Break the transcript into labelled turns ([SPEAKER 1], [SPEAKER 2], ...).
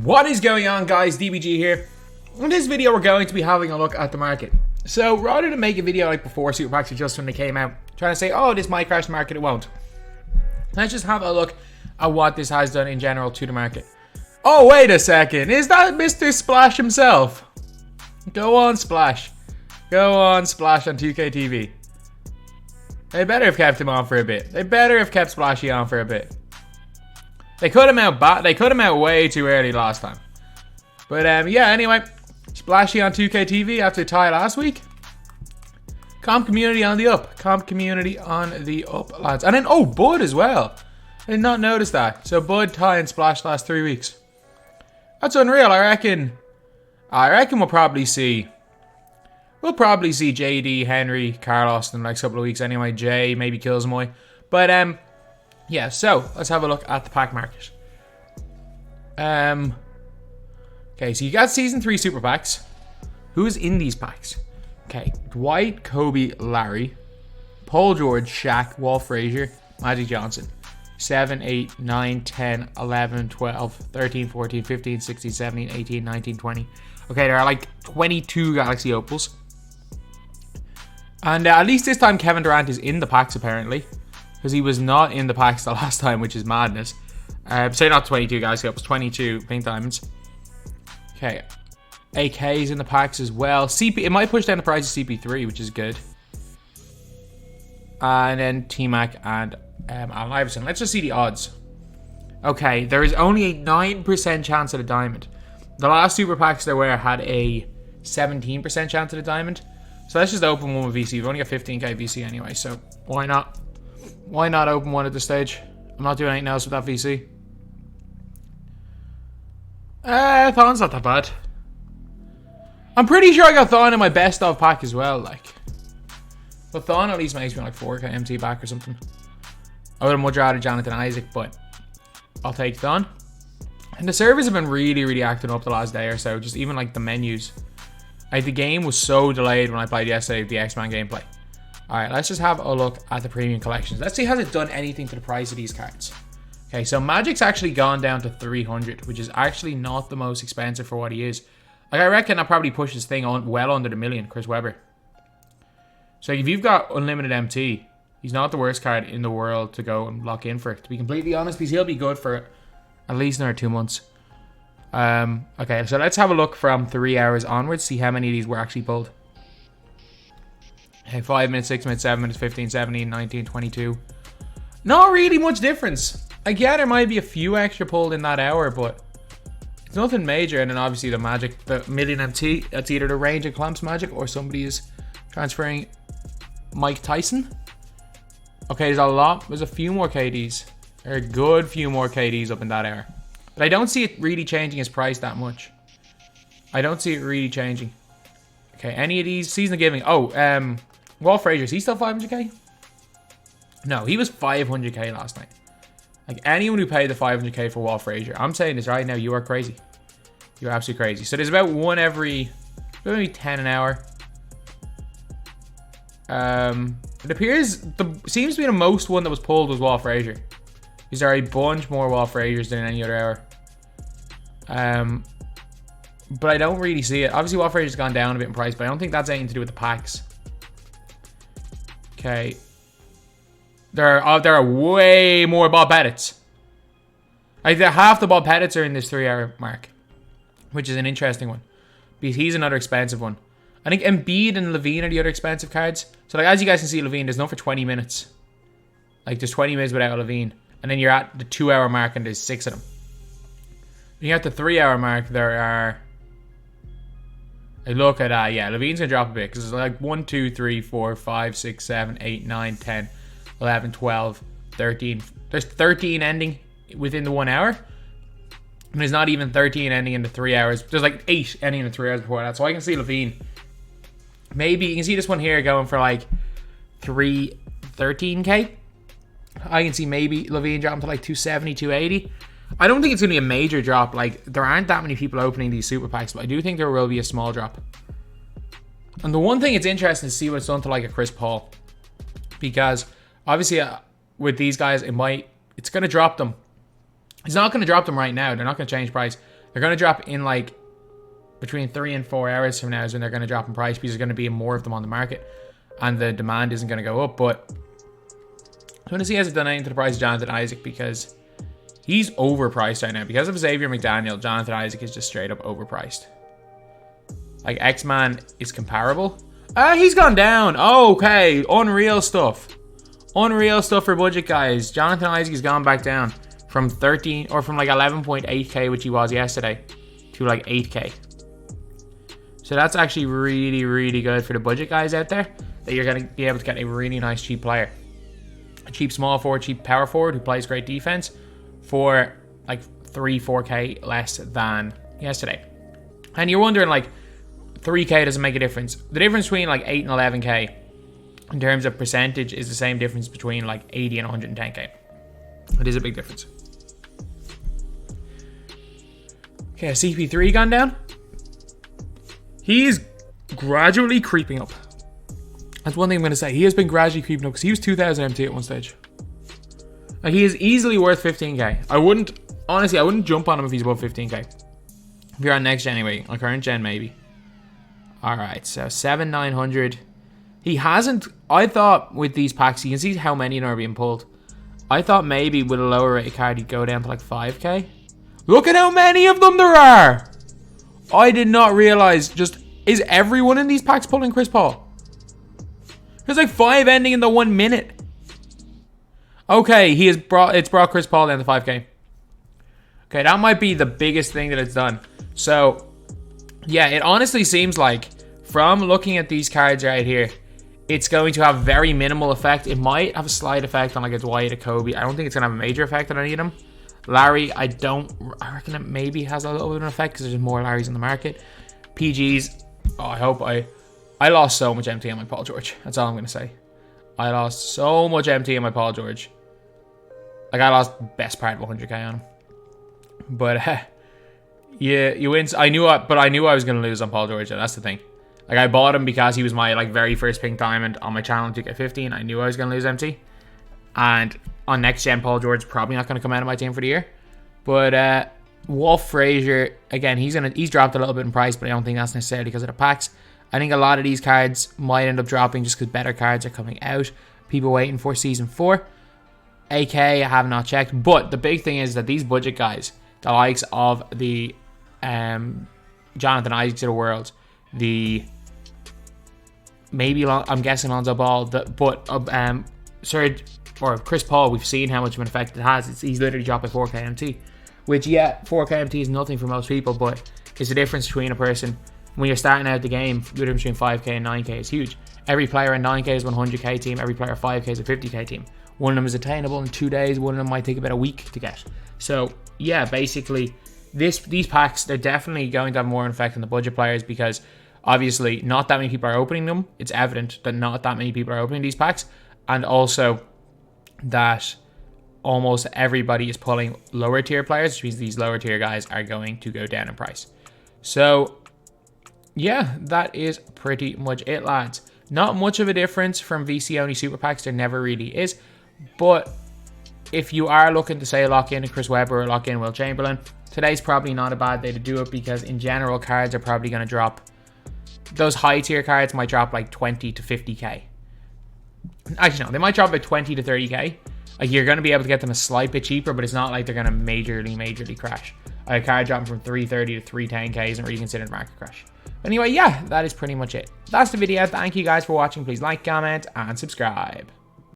[SPEAKER 1] What is going on, guys? DBG here. In this video, we're going to be having a look at the market. So, rather than make a video like before Super Packs or just when they came out, trying to say, oh, this might crash the market, it won't. Let's just have a look at what this has done in general to the market. Oh, wait a second. Is that Mr. Splash himself? Go on, Splash. Go on, Splash on 2K21. They better have kept him on for a bit. They better have kept Splashy on for a bit. They cut him out way too early last time. But yeah, anyway, Splashy on 2K21 after the tie last week. Comp community on the up. Comp community on the up, lads. And then, oh, Bud as well. I did not notice that. So Bud, Ty, and Splash last 3 weeks. That's unreal. I reckon we'll probably see JD, Henry, Carlos in the next couple of weeks anyway. Jay, maybe Killsmoy. But yeah, so let's have a look at the pack market. Okay, so you got Season 3 Super Packs. Who's in these packs? Okay, Dwight, Kobe, Larry, Paul George, Shaq, Walt Frazier, Magic Johnson. 7, 8, 9, 10, 11, 12, 13, 14, 15, 16, 17, 18, 19, 20. Okay, there are like 22 Galaxy Opals. And at least this time Kevin Durant is in the packs apparently. Because he was not in the packs the last time, which is madness. Say not 22 Galaxy Opals, 22 Pink Diamonds. Okay. AK's in the packs as well. It might push down the price of CP3, which is good. And then T-Mac and Allen Iverson. Let's just see the odds. Okay, there is only a 9% chance at a diamond. The last super packs there were had a 17% chance at a diamond. So let's just open one with VC. We've only got 15k VC anyway, so why not? Why not open one at this stage? I'm not doing anything else with that VC. Thon's not that bad. I'm pretty sure I got Thon in my best of pack as well, like. But Thon at least makes me like 4k MT back or something. I would have much rather Jonathan Isaac, but I'll take Thon. And the servers have been really acting up the last day or so. Just even like the menus. Like the game was so delayed when I played yesterday, the X-Man gameplay. Alright, let's just have a look at the premium collections. Let's see, has it done anything to the price of these cards? Okay, so Magic's actually gone down to 300, which is actually not the most expensive for what he is. Like, I reckon that probably pushes this thing on well under the million, Chris Webber. So if you've got unlimited MT, he's not the worst card in the world to go and lock in for, to be completely honest, because he'll be good for at least another 2 months. Okay, so let's have a look from 3 hours onwards, see how many of these were actually pulled. Okay, 5 minutes, 6 minutes, 7 minutes, 15, 17, 19, 22. Not really much difference. Again, there might be a few extra pulled in that hour, but it's nothing major. And then obviously the Magic, the million MT, that's either the range of Clamps Magic or somebody is transferring Mike Tyson. Okay, there's a few more KDs. There are a good few more KDs up in that hour. But I don't see it really changing his price that much. I don't see it really changing. Okay, any of these? Season of Giving. Oh, Walt Frazier, is he still 500k? No, he was 500k last night. Like, anyone who paid the 500k for Walt Frazier, I'm saying this right now, you are crazy. You're absolutely crazy. So there's about one every, maybe 10 an hour. It appears, seems to be the most one that was pulled was Walt Frazier. Is there a bunch more Walt Fraziers than any other hour? But I don't really see it. Obviously, Walt Frazier's gone down a bit in price, but I don't think that's anything to do with the packs. Okay. There are way more Bob Pettits. Like, half the Bob Pettits are in this 3 hour mark, which is an interesting one because he's another expensive one. I think Embiid and Levine are the other expensive cards. So, like, as you guys can see, Levine, there's none for 20 minutes. Like, there's 20 minutes without Levine. And then you're at the 2 hour mark and there's 6 of them. When you're at the 3 hour mark, there are... I look at that, yeah, Levine's going to drop a bit. Because it's like 1, 2, 3, 4, 5, 6, 7, 8, 9, 10, 11, 12, 13. There's 13 ending within the 1 hour. And there's not even 13 ending in the 3 hours. There's like 8 ending in the 3 hours before that. So I can see Levine. Maybe, you can see this one here going for like 13k. I can see maybe Levine dropping to like 270, 280. I don't think it's going to be a major drop. Like, there aren't that many people opening these super packs, but I do think there will be a small drop. And the one thing it's interesting to see what it's done to like a Chris Paul. Because obviously with these guys, it's going to drop them. It's not going to drop them right now. They're not going to change price. They're going to drop in like between 3 and 4 hours from now is when they're going to drop in price, because there's going to be more of them on the market and the demand isn't going to go up. But I want to see, has it done anything to the price of Jonathan Isaac, because he's overpriced right now. Because of Xavier McDaniel, Jonathan Isaac is just straight up overpriced. Like, X-Man is comparable. He's gone down. Okay, unreal stuff. Unreal stuff for budget guys. Jonathan Isaac has gone back down from 13 or from like 11.8k, which he was yesterday, to like 8k. So that's actually really, really good for the budget guys out there, that you're going to be able to get a really nice cheap player. A cheap small forward, cheap power forward who plays great defense for like 3-4k less than yesterday. And you're wondering, like, 3k doesn't make a difference. The difference between like 8 and 11k in terms of percentage is the same difference between like 80 and 110k. It is a big difference. Okay, CP3 gone down. He is gradually creeping up. That's one thing I'm going to say. He has been gradually creeping up, because he was 2000 MT at one stage. Like, he is easily worth 15k. I wouldn't jump on him if he's above 15k. If you're on next gen anyway, on current gen maybe. Alright, so 7,900. He hasn't, I thought with these packs, you can see how many are being pulled. I thought maybe with a lower rated card he'd go down to like 5k. Look at how many of them there are! I did not realize, just, is everyone in these packs pulling Chris Paul? There's like 5 ending in the 1 minute. Okay, it's brought Chris Paul down to 5k. Okay, that might be the biggest thing that it's done. So, yeah, it honestly seems like, from looking at these cards right here, it's going to have very minimal effect. It might have a slight effect on like a Dwight, a Kobe. I don't think it's going to have a major effect on any of them. Larry, I reckon it maybe has a little bit of an effect because there's more Larrys in the market. PGs, I lost so much MT on my Paul George. That's all I'm going to say. I lost so much MT on my Paul George. Like, I lost best part of 100k on him. But, yeah, you win. I knew I was going to lose on Paul George. That's the thing. Like, I bought him because he was my like very first pink diamond on my channel in 2K15. I knew I was going to lose MT. And on next gen, Paul George is probably not going to come out of my team for the year. But Wolf Frazier, again, he's dropped a little bit in price, but I don't think that's necessarily because of the packs. I think a lot of these cards might end up dropping just because better cards are coming out. People waiting for Season 4. AK, I have not checked. But the big thing is that these budget guys, the likes of the Jonathan Isaacs of the world, the maybe I'm guessing Lonzo Ball, Serge or Chris Paul, we've seen how much of an effect it has. He's literally dropped by 4k MT, which, yeah, 4k MT is nothing for most people, but it's the difference between a person. When you're starting out the game, the difference between 5k and 9k is huge. Every player in 9k is 100k team. Every player 5k is a 50k team. One of them is attainable in 2 days. One of them might take about a week to get. So, yeah, basically, these packs, they're definitely going to have more effect on the budget players because, obviously, not that many people are opening them. It's evident that not that many people are opening these packs. And also that almost everybody is pulling lower tier players, which means these lower tier guys are going to go down in price. So, yeah, that is pretty much it, lads. Not much of a difference from VC only super packs. There never really is. But if you are looking to, say, lock in a Chris Webber or lock in Will Chamberlain, today's probably not a bad day to do it because in general, cards are probably going to drop. Those high tier cards might drop like 20 to 50k. Actually, no, they might drop by 20 to 30k. Like, you're going to be able to get them a slight bit cheaper, but it's not like they're going to majorly crash. A card dropping from 330 to 310k isn't really considered a market crash. But anyway, yeah, that is pretty much it. That's the video. Thank you guys for watching. Please like, comment, and subscribe.